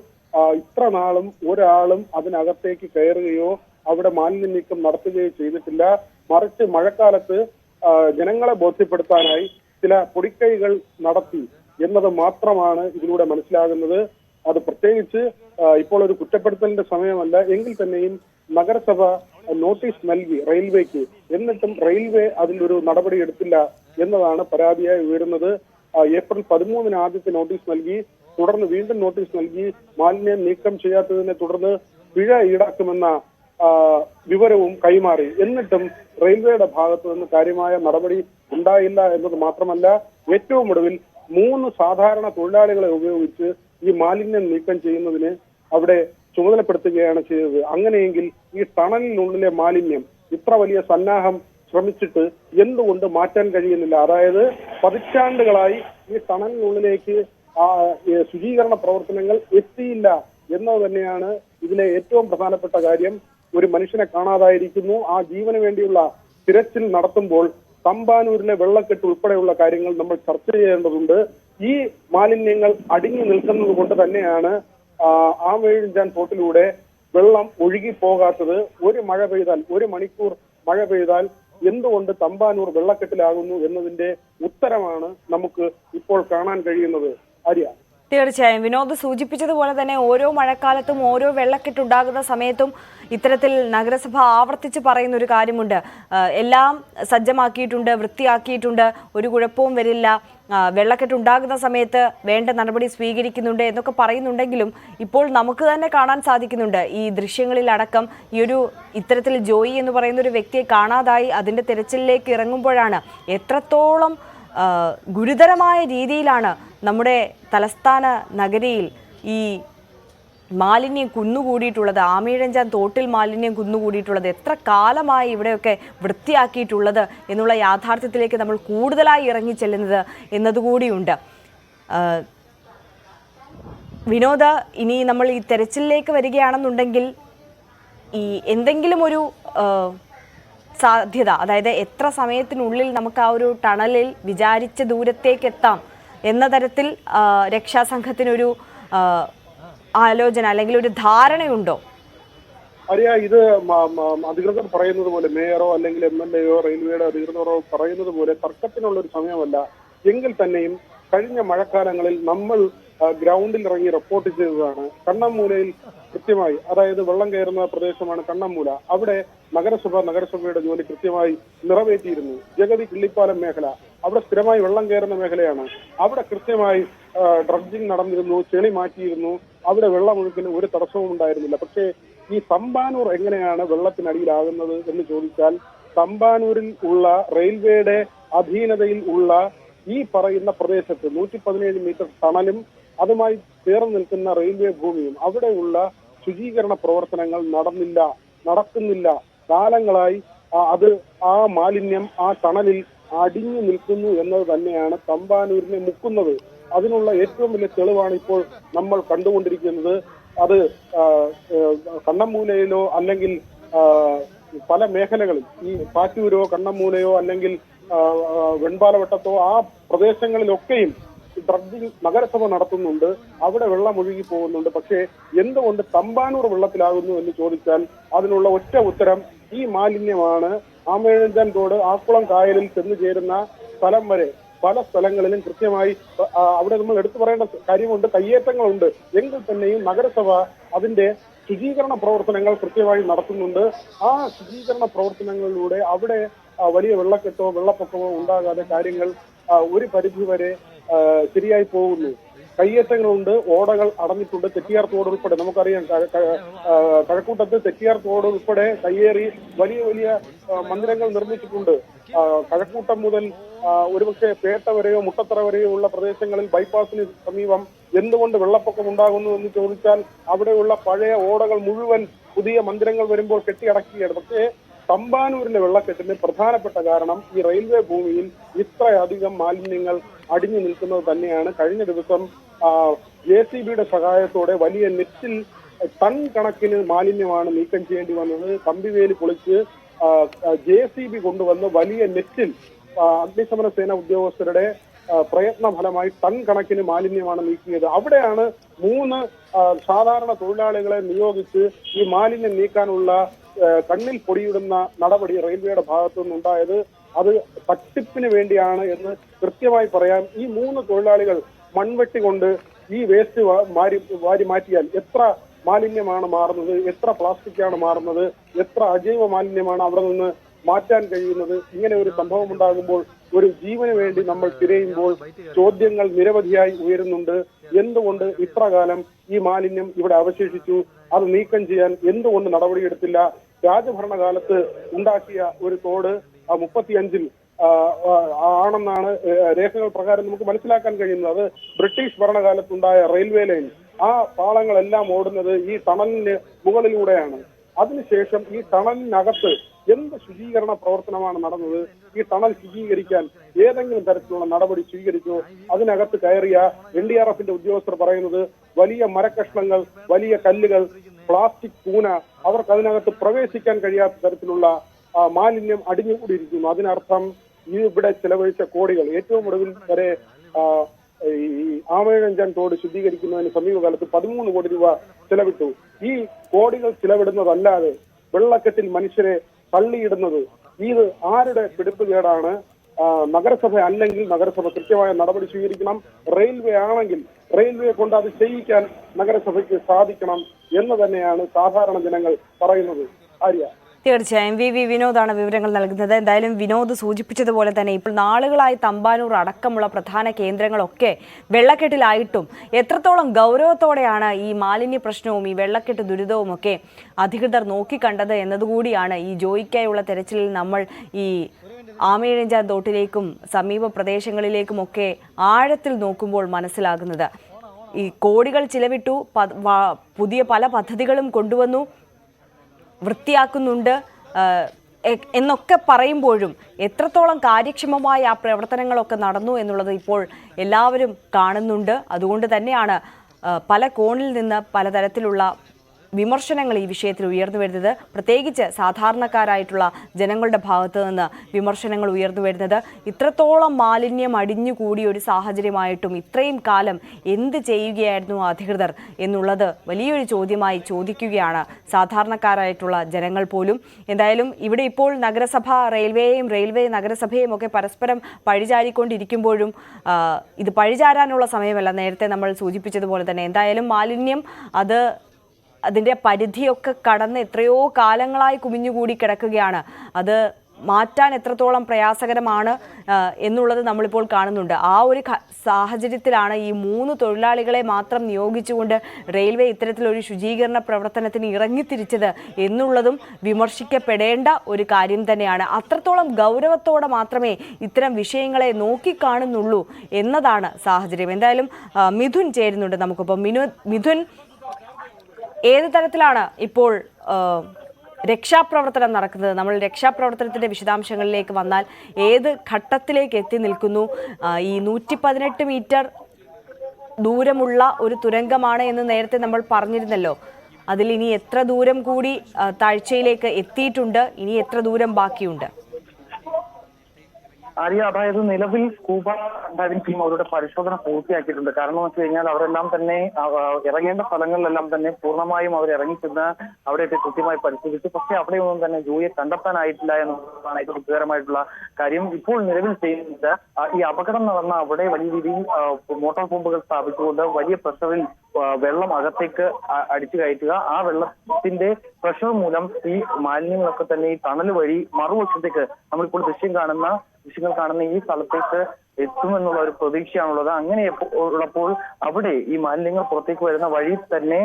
ഇത്ര നാളും ഒരാളും അതിനകത്തേക്ക് കയറുകയോ അവിടെ മാലിന്യ നീക്കം നടത്തുകയോ ചെയ്തിട്ടില്ല. മറിച്ച് മഴക്കാലത്ത് ജനങ്ങളെ ബോധ്യപ്പെടുത്താനായി ചില പൊടിക്കൈകൾ നടത്തി എന്നത് മാത്രമാണ് ഇതിലൂടെ മനസ്സിലാകുന്നത്. അത് പ്രത്യേകിച്ച് ഇപ്പോൾ ഒരു കുറ്റപ്പെടുത്തലിന്റെ സമയമല്ല എങ്കിൽ തന്നെയും നഗരസഭ നോട്ടീസ് നൽകി റെയിൽവേക്ക്, എന്നിട്ടും റെയിൽവേ അതിലൊരു നടപടി എടുത്തില്ല എന്നതാണ് പരാതിയായി ഉയരുന്നത്. ഏപ്രിൽ 13 ആദ്യത്തെ നോട്ടീസ് നൽകി, തുടർന്ന് വീണ്ടും നോട്ടീസ് നൽകി. മാലിന്യം നീക്കം ചെയ്യാത്തതിനെ തുടർന്ന് പിഴ ഈടാക്കുമെന്ന വിവരവും കൈമാറി. എന്നിട്ടും റെയിൽവേയുടെ ഭാഗത്തു നിന്ന് കാര്യമായ നടപടി ഉണ്ടായില്ല എന്നത് മാത്രമല്ല, ഏറ്റവും ഒടുവിൽ 3 സാധാരണ തൊഴിലാളികളെ ഉപയോഗിച്ച് ഈ മാലിന്യം നീക്കം ചെയ്യുന്നതിന് അവിടെ ചുമതലപ്പെടുത്തുകയാണ് ചെയ്തത്. അങ്ങനെയെങ്കിൽ ഈ ടണലിനുള്ളിലെ മാലിന്യം ഇത്ര വലിയ സന്നാഹം ശ്രമിച്ചിട്ട് എന്തുകൊണ്ട് മാറ്റാൻ കഴിയുന്നില്ല? അതായത് പതിറ്റാണ്ടുകളായി ഈ ടണലിനുള്ളിലേക്ക് ശുചീകരണ പ്രവർത്തനങ്ങൾ എത്തിയില്ല എന്നത് തന്നെയാണ് ഇതിലെ ഏറ്റവും പ്രധാനപ്പെട്ട കാര്യം. ഒരു മനുഷ്യനെ കാണാതായിരിക്കുന്നു. ആ ജീവന് വേണ്ടിയുള്ള തിരച്ചിൽ നടത്തുമ്പോൾ തമ്പാനൂരിലെ വെള്ളക്കെട്ട് ഉൾപ്പെടെയുള്ള കാര്യങ്ങൾ നമ്മൾ ചർച്ച ചെയ്യേണ്ടതുണ്ട്. ഈ മാലിന്യങ്ങൾ അടിഞ്ഞു നിൽക്കുന്നത് കൊണ്ട് തന്നെയാണ് ആമയിഴഞ്ചാൻ തോട്ടിലൂടെ വെള്ളം ഒഴുകി പോകാത്തത്. ഒരു മഴ പെയ്താൽ, 1 മണിക്കൂർ മഴ പെയ്താൽ എന്തുകൊണ്ട് തമ്പാനൂർ വെള്ളക്കെട്ടിലാകുന്നു എന്നതിന്റെ ഉത്തരമാണ് നമുക്ക് ഇപ്പോൾ കാണാൻ കഴിയുന്നത്. ആര്യ, തീർച്ചയായും വിനോദ് സൂചിപ്പിച്ചതുപോലെ തന്നെ ഓരോ മഴക്കാലത്തും ഓരോ വെള്ളക്കെട്ടുണ്ടാകുന്ന സമയത്തും ഇത്തരത്തിൽ നഗരസഭ ആവർത്തിച്ച് പറയുന്ന ഒരു കാര്യമുണ്ട്. എല്ലാം സജ്ജമാക്കിയിട്ടുണ്ട്, വൃത്തിയാക്കിയിട്ടുണ്ട്, ഒരു കുഴപ്പവും വരില്ല, വെള്ളക്കെട്ടുണ്ടാകുന്ന സമയത്ത് വേണ്ട നടപടി സ്വീകരിക്കുന്നുണ്ട് എന്നൊക്കെ പറയുന്നുണ്ടെങ്കിലും ഇപ്പോൾ നമുക്ക് തന്നെ കാണാൻ സാധിക്കുന്നുണ്ട് ഈ ദൃശ്യങ്ങളിലടക്കം ഈ ഒരു ഇത്തരത്തിൽ ജോയി എന്ന് പറയുന്ന ഒരു വ്യക്തിയെ കാണാതായി അതിൻ്റെ തിരച്ചിലിലേക്ക് ഇറങ്ങുമ്പോഴാണ് എത്രത്തോളം ഗുരുതരമായ രീതിയിലാണ് നമ്മുടെ തലസ്ഥാന നഗരിയിൽ ഈ മാലിന്യം കുന്നുകൂടിയിട്ടുള്ളത്. ആമയിഴഞ്ചാൻ തോട്ടിൽ മാലിന്യം കുന്നുകൂടിയിട്ടുള്ളത്, എത്ര കാലമായി ഇവിടെയൊക്കെ വൃത്തിയാക്കിയിട്ടുള്ളത് എന്നുള്ള യാഥാർത്ഥ്യത്തിലേക്ക് നമ്മൾ കൂടുതലായി ഇറങ്ങിച്ചെല്ലുന്നത് എന്നതുകൂടിയുണ്ട്. വിനോദ, ഇനി നമ്മൾ ഈ തെരച്ചിലിലേക്ക് വരികയാണെന്നുണ്ടെങ്കിൽ ഈ എന്തെങ്കിലും ഒരു സാധ്യത, അതായത് എത്ര സമയത്തിനുള്ളിൽ നമുക്ക് ആ ഒരു ടണലിൽ വിചാരിച്ച ദൂരത്തേക്ക് എത്താം എന്ന തരത്തിൽ രക്ഷാസംഘത്തിനൊരു ആലോചന അല്ലെങ്കിൽ ഒരു ധാരണയുണ്ടോ? അറിയാ, ഇത് അധികൃതർ പറയുന്നത് പോലെ, മേയറോ അല്ലെങ്കിൽ MLAയോ റെയിൽവേയുടെ അധികൃതരോ പറയുന്നത് പോലെ തർക്കത്തിനുള്ള ഒരു സമയമല്ല. എങ്കിൽ തന്നെയും കഴിഞ്ഞ മഴക്കാലങ്ങളിൽ നമ്മൾ ഗ്രൗണ്ടിൽ ഇറങ്ങി റിപ്പോർട്ട് ചെയ്തതാണ്. കണ്ണമ്മൂലയിൽ കൃത്യമായി, അതായത് വെള്ളം കയറുന്ന പ്രദേശമാണ് കണ്ണമ്മൂല, അവിടെ നഗരസഭയുടെ ജോലി കൃത്യമായി നിറവേറ്റിയിരുന്നു. ജഗതി കിള്ളിപ്പാലം മേഖല, അവിടെ സ്ഥിരമായി വെള്ളം കയറുന്ന മേഖലയാണ്. അവിടെ കൃത്യമായി ഡ്രഡ്ജിങ് നടന്നിരുന്നു, ചെളി മാറ്റിയിരുന്നു, അവിടെ വെള്ളമൊഴുക്കിന് ഒരു തടസ്സവും ഉണ്ടായിരുന്നില്ല. പക്ഷേ ഈ തമ്പാനൂർ എങ്ങനെയാണ് വെള്ളത്തിനടിയിലാകുന്നത് എന്ന് ചോദിച്ചാൽ, തമ്പാനൂരിൽ ഉള്ള റെയിൽവേയുടെ അധീനതയിൽ ഉള്ള ഈ പറയുന്ന പ്രദേശത്ത് 117 മീറ്റർ ടണലും അതുമായി ചേർന്ന് നിൽക്കുന്ന റെയിൽവേ ഭൂമിയും അവിടെയുള്ള ശുചീകരണ പ്രവർത്തനങ്ങൾ നടക്കുന്നില്ല. കാലങ്ങളായി ആ മാലിന്യം ആ ടണലിൽ അടിഞ്ഞു നിൽക്കുന്നു എന്നത് തന്നെയാണ് തമ്പാനൂരിനെ മുക്കുന്നത്. അതിനുള്ള ഏറ്റവും വലിയ തെളിവാണ് ഇപ്പോൾ നമ്മൾ കണ്ടുകൊണ്ടിരിക്കുന്നത്. അത് കണ്ണമ്മൂലയിലോ അല്ലെങ്കിൽ പല മേഖലകളിൽ ഈ പാറ്റൂരോ കണ്ണമ്മൂലയോ അല്ലെങ്കിൽ വെൺപാലവട്ടത്തോ ആ പ്രദേശങ്ങളിലൊക്കെയും ഡ്രഡ്ജിംഗ് നഗരസഭ നടത്തുന്നുണ്ട്. അവിടെ വെള്ളം ഒഴുകി പോകുന്നുണ്ട്. പക്ഷേ എന്തുകൊണ്ട് തമ്പാനൂർ വെള്ളത്തിലാകുന്നു എന്ന് ചോദിച്ചാൽ അതിനുള്ള ഒറ്റ ഉത്തരം ഈ മാലിന്യമാണ് ആമയിഴഞ്ചാൻ തോട് ആക്കുളം കായലിൽ ചെന്നു ചേരുന്ന സ്ഥലം വരെ പല സ്ഥലങ്ങളിലും കൃത്യമായി അവിടെ നമ്മൾ എടുത്തു പറയേണ്ട കാര്യമുണ്ട്, കയ്യേറ്റങ്ങളുണ്ട്. എങ്കിൽ തന്നെയും നഗരസഭ അതിന്റെ ശുചീകരണ പ്രവർത്തനങ്ങൾ കൃത്യമായി നടത്തുന്നുണ്ട്. ആ ശുചീകരണ പ്രവർത്തനങ്ങളിലൂടെ അവിടെ വലിയ വെള്ളക്കെട്ടോ വെള്ളപ്പൊക്കമോ ഉണ്ടാകാതെ കാര്യങ്ങൾ ഒരു പരിധി വരെ ശരിയായി പോകുന്നു. കയ്യേറ്റങ്ങളുണ്ട്, ഓടകൾ അടഞ്ഞിട്ടുണ്ട്. തെറ്റിയാർ തോട് ഉൾപ്പെടെ നമുക്കറിയാം, കഴക്കൂട്ടത്ത് തെറ്റിയാർ തോട് ഉൾപ്പെടെ കയ്യേറി വലിയ വലിയ മന്ദിരങ്ങൾ നിർമ്മിച്ചിട്ടുണ്ട്. കഴക്കൂട്ടം മുതൽ ഒരുപക്ഷെ പേട്ട വരെയോ മുട്ടത്തറ വരെയോ ഉള്ള പ്രദേശങ്ങളിൽ ബൈപ്പാസിന് സമീപം എന്തുകൊണ്ട് വെള്ളപ്പൊക്കം ഉണ്ടാകുന്നു എന്ന് ചോദിച്ചാൽ അവിടെയുള്ള പഴയ ഓടകൾ മുഴുവൻ പുതിയ മന്ദിരങ്ങൾ വരുമ്പോൾ കെട്ടിയടക്കുകയാണ്. പക്ഷേ തമ്പാനൂരിലെ വെള്ളക്കെട്ടിന് പ്രധാനപ്പെട്ട കാരണം ഈ റെയിൽവേ ഭൂമിയിൽ ഇത്രയധികം മാലിന്യങ്ങൾ അടിഞ്ഞു നിൽക്കുന്നത് തന്നെയാണ്. കഴിഞ്ഞ ദിവസം JCBയുടെ സഹായത്തോടെ വലിയ നെറ്റിൽ ടൺ കണക്കിന് മാലിന്യമാണ് നീക്കം ചെയ്യേണ്ടി വന്നത്. കമ്പിവേലി പൊളിച്ച് JCB കൊണ്ടുവന്ന് വലിയ നെറ്റിൽ അഗ്നിശമന സേന ഉദ്യോഗസ്ഥരുടെ പ്രയത്ന ഫലമായി ടൺ കണക്കിന് മാലിന്യമാണ് നീക്കിയത്. അവിടെയാണ് 3 സാധാരണ തൊഴിലാളികളെ നിയോഗിച്ച് ഈ മാലിന്യം നീക്കാനുള്ള കണ്ണിൽ പൊടിയിടുന്ന നടപടി റെയിൽവേയുടെ ഭാഗത്തു നിന്നുണ്ടായത്. അത് തട്ടിപ്പിന് വേണ്ടിയാണ് എന്ന് കൃത്യമായി പറയാം. ഈ 3 തൊഴിലാളികൾ മൺവെട്ടി കൊണ്ട് ഈ വേസ്റ്റ് വാരി മാറ്റിയാൽ എത്ര മാലിന്യമാണ് മാറുന്നത്, എത്ര പ്ലാസ്റ്റിക്കാണ് മാറുന്നത്, എത്ര അജൈവ മാലിന്യമാണ് അവിടെ നിന്ന് മാറ്റാൻ കഴിയുന്നത്. ഇങ്ങനെ ഒരു സംഭവം ഉണ്ടാകുമ്പോൾ ഒരു ജീവന് വേണ്ടി നമ്മൾ തിരയുമ്പോൾ ചോദ്യങ്ങൾ നിരവധിയായി ഉയരുന്നുണ്ട്. എന്തുകൊണ്ട് ഇത്രകാലം ഈ മാലിന്യം ഇവിടെ അവശേഷിച്ചു? അത് നീക്കം ചെയ്യാൻ എന്തുകൊണ്ട് നടപടിയെടുത്തില്ല? രാജഭരണകാലത്ത് ഉണ്ടാക്കിയ ഒരു തോട് 35-ൽ ആണെന്നാണ് രേഖകൾ പ്രകാരം നമുക്ക് മനസ്സിലാക്കാൻ കഴിയുന്നത്. അത് ബ്രിട്ടീഷ് ഭരണകാലത്തുണ്ടായ റെയിൽവേ ലൈൻ, ആ പാളങ്ങളെല്ലാം ഓടുന്നത് ഈ ടണലിന് മുകളിലൂടെയാണ്. അതിനുശേഷം ഈ ടണലിനകത്ത് എന്ത് ശുചീകരണ പ്രവർത്തനമാണ് നടന്നത്? ഈ ടണൽ ശുചീകരിക്കാൻ ഏതെങ്കിലും തരത്തിലുള്ള നടപടി സ്വീകരിച്ചോ? അതിനകത്ത് കയറിയ NDRFന്റെ ഉദ്യോഗസ്ഥർ പറയുന്നത് വലിയ മരക്കഷ്ണങ്ങൾ, വലിയ കല്ലുകൾ, പ്ലാസ്റ്റിക് കൂന, അവർക്ക് അതിനകത്ത് പ്രവേശിക്കാൻ കഴിയാത്ത തരത്തിലുള്ള മാലിന്യം അടിഞ്ഞുകൂടിയിരിക്കുന്നു. അതിനർത്ഥം ഇവിടെ ചെലവഴിച്ച കോടികൾ, ഏറ്റവും ഒടുവിൽ വരെ ഈ ആമയിഴഞ്ചാൻ തോട് ശുദ്ധീകരിക്കുന്നതിന് സമീപകാലത്ത് 13 കോടി രൂപ ചെലവിട്ടു. ഈ കോടികൾ ചിലവിടുന്നതല്ലാതെ വെള്ളക്കെട്ടിൽ മനുഷ്യരെ തള്ളിയിടുന്നത് ഇത് ആരുടെ പിടിപ്പുകേടാണ്? നഗരസഭ അല്ലെങ്കിൽ നഗരസഭ കൃത്യമായ നടപടി സ്വീകരിക്കണം. റെയിൽവേ ആണെങ്കിൽ റെയിൽവേ കൊണ്ട് അത് ചെയ്യിക്കാൻ നഗരസഭയ്ക്ക് സാധിക്കണം എന്ന് തന്നെയാണ് സാധാരണ ജനങ്ങൾ പറയുന്നത്. ആര്യ, തീർച്ചയായും വി വിനോദാണ് വിവരങ്ങൾ നൽകുന്നത്. എന്തായാലും വിനോദ് സൂചിപ്പിച്ചതുപോലെ തന്നെ ഇപ്പോൾ നാളുകളായി തമ്പാനൂർ അടക്കമുള്ള പ്രധാന കേന്ദ്രങ്ങളൊക്കെ വെള്ളക്കെട്ടിലായിട്ടും എത്രത്തോളം ഗൗരവത്തോടെയാണ് ഈ മാലിന്യ പ്രശ്നവും ഈ വെള്ളക്കെട്ട് ദുരിതവും ഒക്കെ അധികൃതർ നോക്കിക്കണ്ടത് എന്നതുകൂടിയാണ് ഈ ജോയിക്കായുള്ള തെരച്ചിലിൽ നമ്മൾ ഈ ആമയിഴഞ്ചാൻ തോട്ടിലേക്കും സമീപ പ്രദേശങ്ങളിലേക്കുമൊക്കെ ആഴത്തിൽ നോക്കുമ്പോൾ മനസ്സിലാകുന്നത്. ഈ കോടികൾ ചിലവിട്ടു, പുതിയ പല പദ്ധതികളും കൊണ്ടുവന്നു, വൃത്തിയാക്കുന്നുണ്ട് എന്നൊക്കെ പറയുമ്പോഴും എത്രത്തോളം കാര്യക്ഷമമായി ആ പ്രവർത്തനങ്ങളൊക്കെ നടന്നു എന്നുള്ളത് ഇപ്പോൾ എല്ലാവരും കാണുന്നുണ്ട്. അതുകൊണ്ട് തന്നെയാണ് പല കോണിൽ നിന്ന് പലതരത്തിലുള്ള വിമർശനങ്ങൾ ഈ വിഷയത്തിൽ ഉയർന്നു വരുന്നത്. പ്രത്യേകിച്ച് സാധാരണക്കാരായിട്ടുള്ള ജനങ്ങളുടെ ഭാഗത്തു നിന്ന് വിമർശനങ്ങൾ ഉയർന്നു വരുന്നത്. ഇത്രത്തോളം മാലിന്യം അടിഞ്ഞുകൂടിയ ഒരു സാഹചര്യമായിട്ടും ഇത്രയും കാലം എന്ത് ചെയ്യുകയായിരുന്നു അധികൃതർ എന്നുള്ളത് വലിയൊരു ചോദ്യമായി ചോദിക്കുകയാണ് സാധാരണക്കാരായിട്ടുള്ള ജനങ്ങൾ പോലും. എന്തായാലും ഇവിടെ ഇപ്പോൾ നഗരസഭ റെയിൽവേയും റെയിൽവേ നഗരസഭയും ഒക്കെ പരസ്പരം പഴിചാരിക്കൊണ്ടിരിക്കുമ്പോഴും ഇത് പഴിചാരാനുള്ള സമയമല്ല. നേരത്തെ നമ്മൾ സൂചിപ്പിച്ചതുപോലെ തന്നെ എന്തായാലും മാലിന്യം അതിൻ്റെ പരിധിയൊക്കെ കടന്ന് എത്രയോ കാലങ്ങളായി കുമിഞ്ഞുകൂടി കിടക്കുകയാണ്. അത് മാറ്റാൻ എത്രത്തോളം പ്രയാസകരമാണ് എന്നുള്ളത് നമ്മളിപ്പോൾ കാണുന്നുണ്ട്. ആ ഒരു സാഹചര്യത്തിലാണ് ഈ 3 തൊഴിലാളികളെ മാത്രം നിയോഗിച്ചുകൊണ്ട് റെയിൽവേ ഇത്തരത്തിലൊരു ശുചീകരണ പ്രവർത്തനത്തിന് ഇറങ്ങിത്തിരിച്ചത് എന്നുള്ളതും വിമർശിക്കപ്പെടേണ്ട ഒരു കാര്യം തന്നെയാണ്. അത്രത്തോളം ഗൗരവത്തോടെ മാത്രമേ ഇത്തരം വിഷയങ്ങളെ നോക്കിക്കാണുന്നുള്ളൂ എന്നതാണ് സാഹചര്യം. എന്തായാലും മിഥുൻ ചേരുന്നുണ്ട് നമുക്കിപ്പോൾ. മിഥുൻ, ഏത് തരത്തിലാണ് ഇപ്പോൾ രക്ഷാപ്രവർത്തനം നടക്കുന്നത്? നമ്മൾ രക്ഷാപ്രവർത്തനത്തിന്റെ വിശദാംശങ്ങളിലേക്ക് വന്നാൽ ഏത് ഘട്ടത്തിലേക്ക് എത്തി നിൽക്കുന്നു? ഈ 118 മീറ്റർ ദൂരമുള്ള ഒരു തുരങ്കമാണ് എന്ന് നേരത്തെ നമ്മൾ പറഞ്ഞിരുന്നല്ലോ. അതിൽ ഇനി എത്ര ദൂരം കൂടി താഴ്ചയിലേക്ക് എത്തിയിട്ടുണ്ട്, ഇനി എത്ര ദൂരം ബാക്കിയുണ്ട്? ആര്യ, അതായത് നിലവിൽ സ്കൂബ ഡൈവിംഗ് ടീം അവരുടെ പരിശോധന പൂർത്തിയാക്കിയിട്ടുണ്ട്. കാരണം എന്ന് വെച്ച് കഴിഞ്ഞാൽ അവരെല്ലാം തന്നെ ഇറങ്ങേണ്ട സ്ഥലങ്ങളിലെല്ലാം തന്നെ പൂർണ്ണമായും അവർ ഇറങ്ങിച്ചെന്ന് അവിടെയൊക്കെ കൃത്യമായി പരിശോധിച്ചു. പക്ഷേ അവിടെയൊന്നും തന്നെ ജോയിയെ കണ്ടെത്താനായിട്ടില്ല എന്നുള്ളതാണ് ഏറ്റവും ദുഃഖകരമായിട്ടുള്ള കാര്യം. ഇപ്പോൾ നിലവിൽ ചെയ്യുന്നത് ഈ അപകടം നടന്ന അവിടെ വലിയ രീതിയിൽ മോട്ടോർ പമ്പുകൾ സ്ഥാപിച്ചുകൊണ്ട് വലിയ പ്രഷറിൽ വെള്ളം അകത്തേക്ക് അടിച്ചു കയറ്റുക. ആ വെള്ളത്തിന്റെ പ്രഷർ മൂലം ഈ മാലിന്യങ്ങളൊക്കെ തന്നെ ഈ ടണൽ വഴി മറുവശത്തേക്ക് നമ്മളിപ്പോൾ ദൃശ്യങ്ങൾ കാണുന്ന ഈ സ്ഥലത്തേക്ക് എത്തുമെന്നുള്ള ഒരു പ്രതീക്ഷയാണുള്ളത്. അങ്ങനെ ഉള്ളപ്പോൾ അവിടെ ഈ മാലിന്യങ്ങൾ പുറത്തേക്ക് വരുന്ന വഴി തന്നെ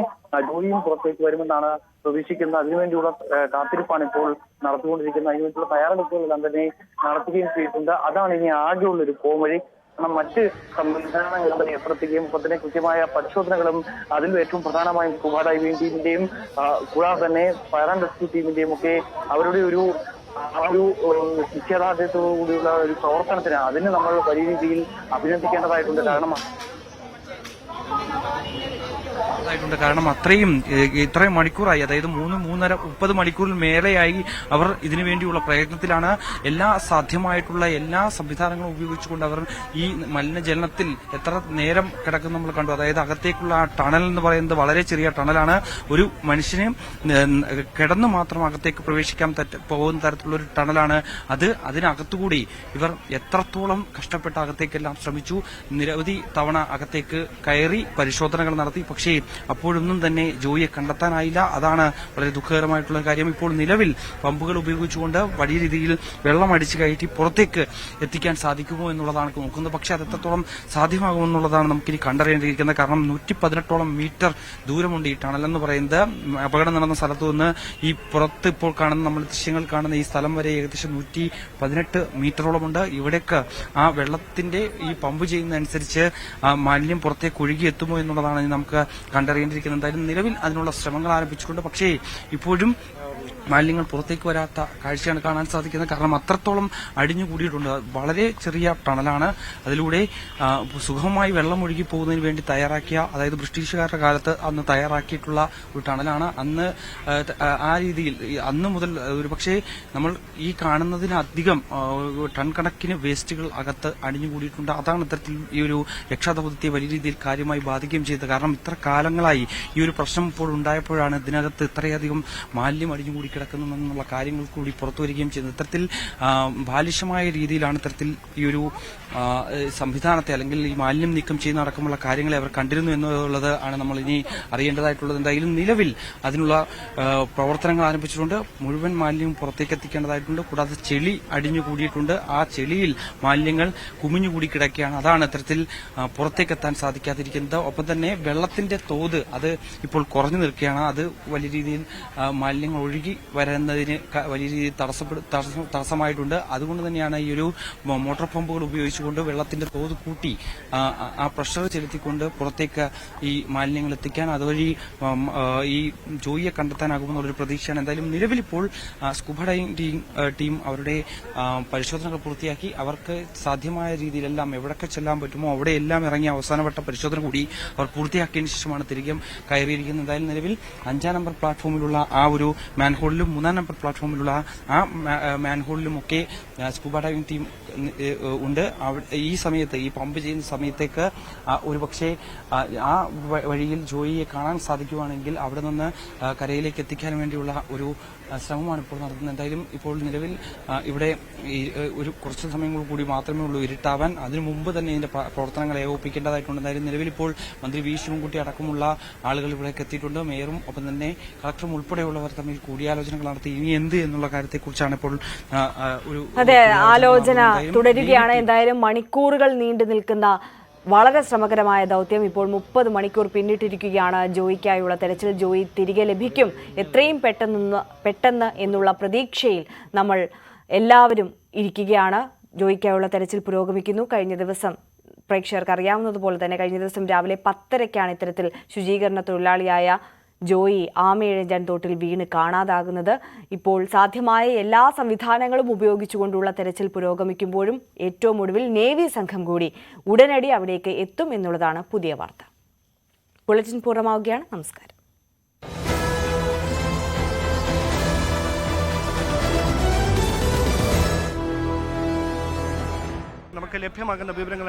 ജോയിയും പുറത്തേക്ക് വരുമെന്നാണ് പ്രതീക്ഷിക്കുന്നത്. അതിനുവേണ്ടിയുള്ള കാത്തിരിപ്പാണ് ഇപ്പോൾ നടത്തിക്കൊണ്ടിരിക്കുന്നത്. അതിനുവേണ്ടിയുള്ള തയ്യാറെടുപ്പുകളെല്ലാം തന്നെ നടത്തുകയും ചെയ്തിട്ടുണ്ട്. അതാണ് ഇനി ആകെയുള്ളൊരു പോംവഴി. കാരണം മറ്റ് സംവിധാനങ്ങൾ തന്നെ എത്രത്തിക്കുകയും ഒപ്പം തന്നെ കൃത്യമായ പരിശോധനകളും അതിൽ ഏറ്റവും പ്രധാനമായും സ്കൂബ ഡൈവിംഗ് ടീമിന്റെയും കൂടാതെ തന്നെ ഫയർ ആൻഡ് റെസ്ക്യൂ ടീമിന്റെയും ഒക്കെ അവരുടെ ഒരു നിശ്ചയദാർഢ്യത്തോടു കൂടിയുള്ള ഒരു പ്രവർത്തനത്തിന് അതിന് നമ്മൾ വലിയ രീതിയിൽ അഭിനന്ദിക്കേണ്ടതായിട്ടുണ്ട്. കാരണം ഇത്രയും മണിക്കൂറായി, അതായത് 30 മണിക്കൂറിൽ മേലെയായി അവർ ഇതിനു വേണ്ടിയുള്ള പ്രയത്നത്തിലാണ്. എല്ലാ സാധ്യമായിട്ടുള്ള എല്ലാ സംവിധാനങ്ങളും ഉപയോഗിച്ചുകൊണ്ട് അവർ ഈ മലിനജലത്തിൽ എത്ര നേരം കിടക്കും നമ്മൾ കണ്ടു. അതായത് അകത്തേക്കുള്ള ആ ടണൽ എന്ന് പറയുന്നത് വളരെ ചെറിയ ടണലാണ്. ഒരു മനുഷ്യന് കിടന്നു മാത്രം അകത്തേക്ക് പ്രവേശിക്കാൻ പോകുന്ന തരത്തിലുള്ള ഒരു ടണലാണ് അത്. അതിനകത്തുകൂടി ഇവർ എത്രത്തോളം കഷ്ടപ്പെട്ട് അകത്തേക്കെല്ലാം ശ്രമിച്ചു. നിരവധി തവണ അകത്തേക്ക് കയറി പരിശോധനകൾ നടത്തി. പക്ഷേ അപ്പോഴൊന്നും തന്നെ ജോയിയെ കണ്ടെത്താനായില്ല. അതാണ് വളരെ ദുഃഖകരമായിട്ടുള്ള കാര്യം. ഇപ്പോൾ നിലവിൽ പമ്പുകൾ ഉപയോഗിച്ചുകൊണ്ട് വലിയ രീതിയിൽ വെള്ളം അടിച്ചു കയറ്റി പുറത്തേക്ക് എത്തിക്കാൻ സാധിക്കുമോ എന്നുള്ളതാണ് നോക്കുന്നത്. പക്ഷേ അത് എത്രത്തോളം സാധ്യമാകുമെന്നുള്ളതാണ് നമുക്കിനി കണ്ടറിയേണ്ടിയിരിക്കുന്നത്. കാരണം 118ഓളം മീറ്റർ ദൂരമുണ്ട് ഈ ടണൽ എന്ന് പറയുന്നത്. അപകടം നടന്ന സ്ഥലത്തു നിന്ന് ഈ പുറത്ത് ഇപ്പോൾ കാണുന്ന നമ്മൾ ദൃശ്യങ്ങൾ കാണുന്ന ഈ സ്ഥലം വരെ ഏകദേശം 118 മീറ്ററോളമുണ്ട്. ഇവിടേക്ക് ആ വെള്ളത്തിന്റെ ഈ പമ്പ് ചെയ്യുന്നതനുസരിച്ച് മാലിന്യം പുറത്തേക്ക് ഒഴുകിയെത്തുമോ എന്നുള്ളതാണ് നമുക്ക് കണ്ടറിയേണ്ടിയിരിക്കുന്നത്. എന്തായാലും നിലവിൽ അതിനുള്ള ശ്രമങ്ങൾ ആരംഭിച്ചിട്ടുണ്ട്. പക്ഷേ ഇപ്പോഴും മാലിന്യങ്ങൾ പുറത്തേക്ക് വരാത്ത കാഴ്ചയാണ് കാണാൻ സാധിക്കുന്നത്. കാരണം അത്രത്തോളം അടിഞ്ഞുകൂടിയിട്ടുണ്ട്. വളരെ ചെറിയ ടണലാണ്. അതിലൂടെ സുഗമമായി വെള്ളം ഒഴുകി പോകുന്നതിന് വേണ്ടി തയ്യാറാക്കിയ, അതായത് ബ്രിട്ടീഷുകാരുടെ കാലത്ത് അന്ന് തയ്യാറാക്കിയിട്ടുള്ള ഒരു ടണലാണ്. അന്ന് ആ രീതിയിൽ അന്ന് മുതൽ ഒരുപക്ഷെ നമ്മൾ ഈ കാണുന്നതിനധികം ടൺ കണക്കിന് വേസ്റ്റുകൾ അകത്ത് അടിഞ്ഞുകൂടിയിട്ടുണ്ട്. അതാണ് ഇത്തരത്തിൽ ഈ ഒരു രക്ഷാദൌത്യത്തെ വലിയ രീതിയിൽ കാര്യമായി ബാധിക്കുകയും ചെയ്തത്. കാരണം ഇത്ര കാലങ്ങളായി ഈ ഒരു പ്രശ്നം ഇപ്പോൾ ഉണ്ടായപ്പോഴാണ് ഇതിനകത്ത് ഇത്രയധികം മാലിന്യം അടിഞ്ഞുകൂടി കിടക്കുന്നെന്നുള്ള കാര്യങ്ങൾ കൂടി പുറത്തു വരികയും ചെയ്യുന്നത്. ഇത്തരത്തിൽ ബാലിശമായ രീതിയിലാണ് ഇത്തരത്തിൽ ഈ ഒരു സംവിധാനത്തെ അല്ലെങ്കിൽ ഈ മാലിന്യം നീക്കം ചെയ്യുന്ന അടക്കമുള്ള കാര്യങ്ങളെ അവർ കണ്ടിരുന്നു എന്നുള്ളത് ആണ് നമ്മൾ ഇനി അറിയേണ്ടതായിട്ടുള്ളത്. എന്തായാലും നിലവിൽ അതിനുള്ള പ്രവർത്തനങ്ങൾ ആരംഭിച്ചിട്ടുണ്ട്. മുഴുവൻ മാലിന്യവും പുറത്തേക്ക് എത്തിക്കേണ്ടതായിട്ടുണ്ട്. കൂടാതെ ചെളി അടിഞ്ഞുകൂടിയിട്ടുണ്ട്. ആ ചെളിയിൽ മാലിന്യങ്ങൾ കുമിഞ്ഞുകൂടി കിടക്കുകയാണ്. അതാണ് ഇത്തരത്തിൽ പുറത്തേക്ക് എത്താൻ സാധിക്കാതിരിക്കുന്നത്. ഒപ്പം തന്നെ വെള്ളത്തിന്റെ തോത് അത് ഇപ്പോൾ കുറഞ്ഞു നിൽക്കുകയാണ്. അത് വലിയ രീതിയിൽ മാലിന്യങ്ങൾ ഒഴുകി വരുന്നതിന് വലിയ രീതിയിൽ തടസ്സമായിട്ടുണ്ട്. അതുകൊണ്ട് തന്നെയാണ് ഈ ഒരു മോട്ടോർ പമ്പുകൾ ഉപയോഗിച്ചുകൊണ്ട് വെള്ളത്തിന്റെ തോത് കൂട്ടി ആ പ്രഷർ ചെലുത്തിക്കൊണ്ട് പുറത്തേക്ക് ഈ മാലിന്യങ്ങൾ എത്തിക്കാൻ, അതുവഴി ഈ ജോയിയെ കണ്ടെത്താനാകുമെന്നുള്ളൊരു പ്രതീക്ഷയാണ്. എന്തായാലും നിലവിലിപ്പോൾ സ്കൂബ ഡൈവിംഗ് ടീം അവരുടെ പരിശോധനകൾ പൂർത്തിയാക്കി. അവർക്ക് സാധ്യമായ രീതിയിലെല്ലാം എവിടൊക്കെ ചെല്ലാൻ പറ്റുമോ അവിടെയെല്ലാം ഇറങ്ങി അവസാനവട്ട പരിശോധന കൂടി അവർ പൂർത്തിയാക്കിയതിനു ശേഷമാണ് തിരികെ കയറിയിരിക്കുന്നത്. എന്തായാലും നിലവിൽ 5ാം നമ്പർ പ്ലാറ്റ്ഫോമിലുള്ള ആ ഒരു മാൻഹോളിലും 3ാം നമ്പർ പ്ലാറ്റ്ഫോമിലുള്ള ആ മാൻഹോളിലുമൊക്കെ സ്കൂബ ഡൈവിംഗ് ടീം ഉണ്ട്. ഈ സമയത്ത് ഈ പമ്പ് ചെയ്യുന്ന സമയത്തേക്ക് ഒരുപക്ഷെ ആ വഴിയിൽ ജോയിയെ കാണാൻ സാധിക്കുവാണെങ്കിൽ അവിടെ നിന്ന് കരയിലേക്ക് എത്തിക്കാൻ വേണ്ടിയുള്ള ഒരു ശ്രമമാണ് ഇപ്പോൾ നടത്തുന്നത്. എന്തായാലും ഇപ്പോൾ നിലവിൽ ഇവിടെ ഒരു കുറച്ച് സമയങ്ങൾ കൂടി മാത്രമേ ഉള്ളൂ ഇരുട്ടാവാൻ. അതിനു മുമ്പ് തന്നെ ഇതിന്റെ പ്രവർത്തനങ്ങൾ ഏകോപിപ്പിക്കേണ്ടതായിട്ടുണ്ട്. എന്തായാലും നിലവിലിപ്പോൾ മന്ത്രി വി ശിവൻകുട്ടി അടക്കമുള്ള ആളുകൾ ഇവിടേക്ക് എത്തിയിട്ടുണ്ട്. മേയറും ഒപ്പം തന്നെ കളക്ടറും ഉൾപ്പെടെയുള്ളവർ തമ്മിൽ കൂടിയാലോചനകൾ നടത്തി ഇനി എന്ത് എന്നുള്ള കാര്യത്തെക്കുറിച്ചാണ് ഇപ്പോൾ ഒരു ആലോചന തുടരുകയാണ്. എന്തായാലും മണിക്കൂറുകൾ നീണ്ടു നിൽക്കുന്ന വളരെ ശ്രമകരമായ ദൗത്യം ഇപ്പോൾ 30 മണിക്കൂർ പിന്നിട്ടിരിക്കുകയാണ്. ജോയിക്കായുള്ള തെരച്ചിൽ ജോയി തിരികെ ലഭിക്കും എത്രയും പെട്ടെന്ന് എന്നുള്ള പ്രതീക്ഷയിൽ നമ്മൾ എല്ലാവരും ഇരിക്കുകയാണ്. ജോയിക്കായുള്ള തെരച്ചിൽ പുരോഗമിക്കുന്നു. കഴിഞ്ഞ ദിവസം പ്രേക്ഷകർക്ക് അറിയാവുന്നതുപോലെ തന്നെ കഴിഞ്ഞ ദിവസം രാവിലെ 10:30-ക്കാണ് ഇത്തരത്തിൽ ശുചീകരണ തൊഴിലാളിയായ ജോയി ആമയിഴഞ്ചാൻ തോട്ടിൽ വീണ് കാണാതാകുന്നത്. ഇപ്പോൾ സാധ്യമായ എല്ലാ സംവിധാനങ്ങളും ഉപയോഗിച്ചുകൊണ്ടുള്ള തെരച്ചിൽ പുരോഗമിക്കുമ്പോഴും ഏറ്റവും ഒടുവിൽ നേവി സംഘം കൂടി ഉടനടി അവിടേക്ക് എത്തും എന്നുള്ളതാണ് പുതിയ വാർത്ത. ബുള്ളറ്റിൻ പൂർണ്ണമാവുകയാണ്. നമസ്കാരം. നമുക്ക് ലഭ്യമാകുന്ന വിവരങ്ങൾ